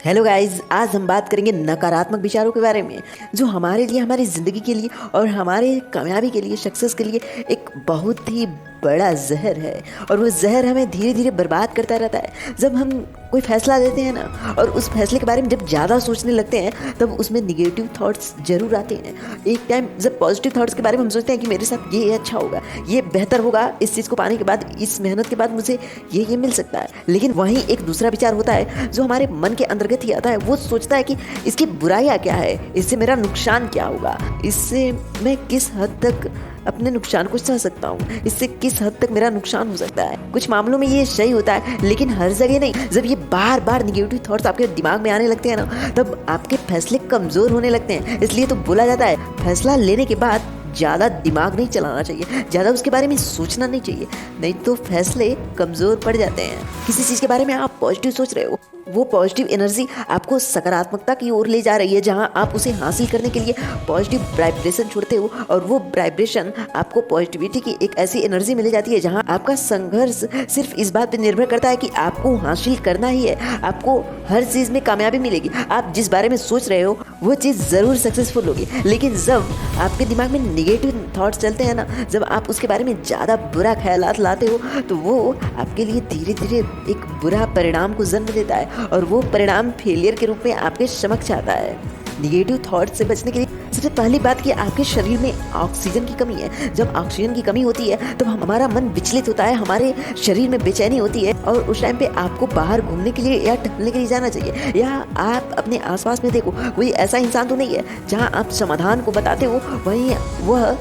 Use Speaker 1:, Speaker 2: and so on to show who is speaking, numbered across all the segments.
Speaker 1: Hello guys, आज हम बात करेंगे नकारात्मक विचारों के बारे में जो हमारे लिए, हमारी ज़िंदगी के लिए और हमारे कामयाबी के लिए, सक्सेस के लिए एक बहुत ही बड़ा जहर है। और वो जहर हमें धीरे धीरे बर्बाद करता रहता है। जब हम कोई फैसला लेते हैं ना, और उस फैसले के बारे में जब ज़्यादा सोचने लगते हैं, तब उसमें निगेटिव थॉट्स जरूर आते हैं। एक टाइम जब पॉजिटिव थॉट्स के बारे में हम सोचते हैं कि मेरे साथ ये अच्छा होगा, ये बेहतर होगा, इस चीज़ को पाने के बाद, इस मेहनत के बाद मुझे ये मिल सकता है। लेकिन वहीं एक दूसरा विचार होता है जो हमारे मन के अंतर्गत ही आता है। वो सोचता है कि इसकी बुराइयाँ क्या है, इससे मेरा नुकसान क्या होगा, इससे मैं किस हद तक अपने नुकसान को सह सकता हूँ, इससे किस हद तक मेरा नुकसान हो सकता है। कुछ मामलों में ये सही होता है, लेकिन हर जगह नहीं। जब ये बार बार निगेटिव थॉट्स आपके दिमाग में आने लगते हैं ना, तब आपके फैसले कमजोर होने लगते हैं। इसलिए तो बोला जाता है, फैसला लेने के बाद ज़्यादा दिमाग नहीं चलाना चाहिए, ज़्यादा उसके बारे में सोचना नहीं चाहिए, नहीं तो फैसले कमज़ोर पड़ जाते हैं। किसी चीज़ के बारे में आप पॉजिटिव सोच रहे हो, वो पॉजिटिव एनर्जी आपको सकारात्मकता की ओर ले जा रही है, जहां आप उसे हासिल करने के लिए पॉजिटिव वाइब्रेशन छोड़ते हो। और वो वाइब्रेशन आपको पॉजिटिविटी की एक ऐसी एनर्जी मिल जाती है जहां आपका संघर्ष सिर्फ इस बात पर निर्भर करता है कि आपको हासिल करना ही है। आपको हर चीज़ में कामयाबी मिलेगी। आप जिस बारे में सोच रहे हो वो चीज़ ज़रूर सक्सेसफुल होगी। लेकिन जब आपके दिमाग में निगेटिव थॉट्स चलते हैं ना, जब आप उसके बारे में ज़्यादा बुरा ख्यालात लाते हो, तो वो आपके लिए धीरे धीरे एक बुरा परिणाम को जन्म देता है, और वो परिणाम फेलियर के रूप में आपके समक्ष आता है। निगेटिव थॉट से बचने के लिए सबसे पहली बात कि आपके शरीर में ऑक्सीजन की कमी है। जब ऑक्सीजन की कमी होती है तो हमारा मन विचलित होता है, हमारे शरीर में बेचैनी होती है, और उस टाइम पे आपको बाहर घूमने के लिए या टहलने के लिए जाना चाहिए। या आप अपने आसपास में देखो, कोई ऐसा इंसान तो नहीं है जहां आप समाधान को बताते हो, वहीं वह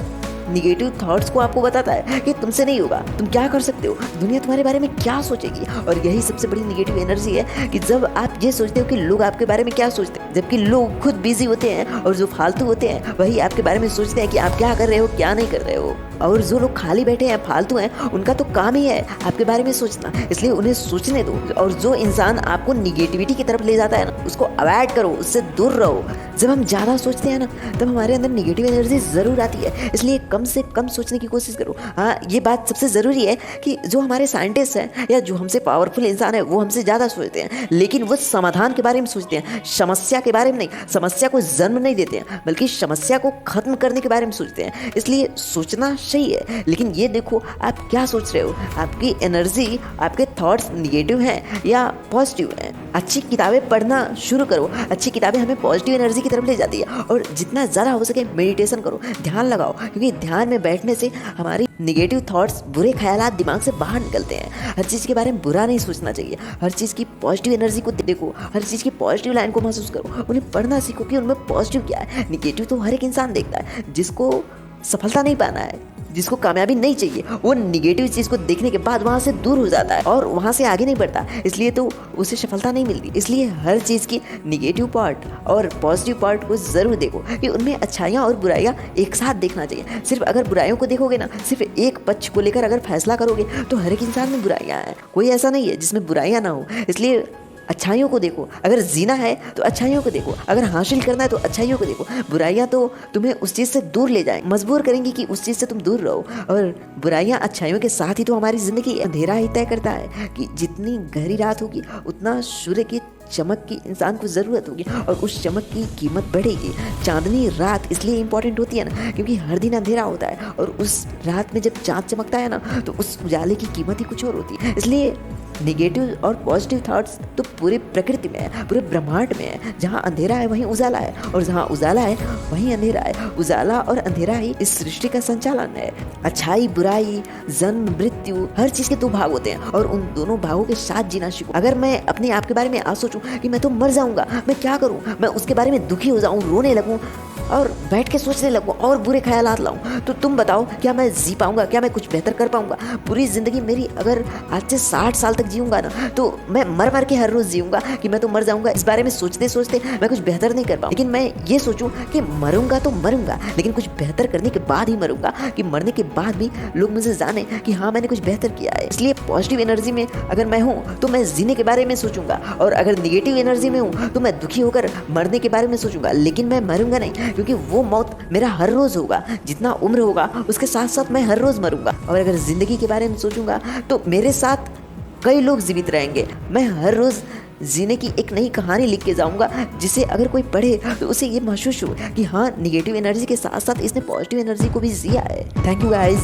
Speaker 1: निगेटिव थॉट्स को आपको बताता है कि तुमसे नहीं होगा, तुम क्या कर सकते हो, दुनिया तुम्हारे बारे में क्या सोचेगी। और यही सबसे बड़ी निगेटिव एनर्जी है कि जब आप ये सोचते हो कि लोग आपके बारे में क्या सोचते हैं, जबकि लोग खुद बिजी होते हैं और जो फालतू होते हैं वही आपके बारे में सोचते हैं कि आप क्या कर रहे हो, क्या नहीं कर रहे हो। और जो लोग खाली बैठे हैं, फालतू हैं, उनका तो काम ही है आपके बारे में सोचना, इसलिए उन्हें सोचने दो। और जो इंसान आपको निगेटिविटी की तरफ ले जाता है ना, उसको अवॉइड करो, उससे दूर रहो। जब हम ज़्यादा सोचते हैं ना, तब हमारे अंदर निगेटिव एनर्जी ज़रूर आती है, इसलिए कम से कम सोचने की कोशिश करो। हाँ, ये बात सबसे ज़रूरी है कि जो हमारे साइंटिस्ट हैं या जो हमसे पावरफुल इंसान है, वो हमसे ज़्यादा सोचते हैं, लेकिन वो समाधान के बारे में सोचते हैं, समस्या के बारे में नहीं। समस्या को जन्म नहीं देते हैं, बल्कि समस्या को खत्म करने के बारे में सोचते हैं। इसलिए सोचना सही है, लेकिन ये देखो आप क्या सोच रहे हो, आपकी एनर्जी, आपके थॉट्स निगेटिव हैं या पॉजिटिव हैं। अच्छी किताबें पढ़ना शुरू करो। अच्छी किताबें हमें पॉजिटिव एनर्जी की तरफ ले जाती है। और जितना ज़्यादा हो सके मेडिटेशन करो, ध्यान लगाओ, क्योंकि ध्यान में बैठने से हमारी निगेटिव थॉट्स, बुरे ख्यालात दिमाग से बाहर निकलते हैं। हर चीज़ के बारे में बुरा नहीं सोचना चाहिए, हर चीज़ की पॉजिटिव एनर्जी को देखो, हर चीज़ की पॉजिटिव लाइन को महसूस करो, उन्हें पढ़ना सीखो कि उनमें पॉजिटिव क्या है। निगेटिव तो हर एक इंसान देखता है। जिसको सफलता नहीं पाना है, जिसको कामयाबी नहीं चाहिए, वो निगेटिव चीज़ को देखने के बाद वहाँ से दूर हो जाता है और वहाँ से आगे नहीं बढ़ता, इसलिए तो उसे सफलता नहीं मिलती। इसलिए हर चीज़ की निगेटिव पार्ट और पॉजिटिव पार्ट को ज़रूर देखो कि उनमें अच्छाइयाँ और बुराइयाँ एक साथ देखना चाहिए। सिर्फ अगर बुराइयों को देखोगे ना, सिर्फ एक पक्ष को लेकर अगर फैसला करोगे, तो हर एक इंसान में बुराइयाँ हैं, कोई ऐसा नहीं है जिसमें बुराइयाँ ना हो। इसलिए अच्छाइयों को देखो, अगर जीना है तो अच्छाइयों को देखो, अगर हासिल करना है तो अच्छाइयों को देखो। बुराइयां तो तुम्हें उस चीज़ से दूर ले जाएं, मजबूर करेंगी कि उस चीज़ से तुम दूर रहो। और बुराइयां अच्छाइयों के साथ ही तो हमारी ज़िंदगी अंधेरा ही तय करता है कि जितनी गहरी रात होगी उतना सूर्य की चमक की इंसान को ज़रूरत होगी, और उस चमक की कीमत बढ़ेगी। चांदनी रात इसलिए इम्पोर्टेंट होती है ना, क्योंकि हर दिन अंधेरा होता है, और उस रात में जब चाँद चमकता है ना, तो उस उजाले की कीमत ही कुछ और होती है। इसलिए निगेटिव और पॉजिटिव थॉट्स तो पूरे प्रकृति में है, पूरे ब्रह्मांड में है। जहाँ अंधेरा है वहीं उजाला है, और जहाँ उजाला है वहीं अंधेरा है। उजाला और अंधेरा ही इस सृष्टि का संचालन है। अच्छाई, बुराई, जन्म, मृत्यु, हर चीज़ के दो भाग होते हैं, और उन दोनों भागों के साथ जीना सीखो। अगर मैं अपने आप के बारे में आज सोचूं कि मैं तो मर जाऊंगा, मैं क्या करूं, मैं उसके बारे में दुखी हो जाऊं, रोने लगूं और बैठ के सोचने लगूं और बुरे ख्यालात लाऊं, तो तुम बताओ क्या मैं जी पाऊंगा, क्या मैं कुछ बेहतर कर पाऊंगा। पूरी ज़िंदगी मेरी अगर आज से 60 साल तक जीऊंगा ना, तो मैं मर मर के हर रोज़ जीऊंगा कि मैं तो मर जाऊंगा। इस बारे में सोचते सोचते मैं कुछ बेहतर नहीं कर पाऊँ। लेकिन मैं ये सोचूं कि मरूंगा तो मरूंगा, लेकिन कुछ बेहतर करने के बाद ही मरूंगा, कि मरने के बाद भी लोग मुझे जाने कि हाँ मैंने कुछ बेहतर किया है। इसलिए पॉजिटिव एनर्जी में अगर मैं हूँ तो मैं जीने के बारे में सोचूंगा, और अगर निगेटिव एनर्जी में हूँ तो मैं दुखी होकर मरने के बारे में सोचूंगा। लेकिन मैं मरूंगा नहीं, क्योंकि वो मौत मेरा हर रोज़ होगा। जितना उम्र होगा उसके साथ साथ मैं हर रोज़ मरूंगा। और अगर ज़िंदगी के बारे में सोचूंगा तो मेरे साथ कई लोग जीवित रहेंगे। मैं हर रोज़ जीने की एक नई कहानी लिख के जाऊंगा, जिसे अगर कोई पढ़े तो उसे ये महसूस हो कि हाँ, निगेटिव एनर्जी के साथ साथ इसने पॉजिटिव एनर्जी को भी जिया है। Thank you guys.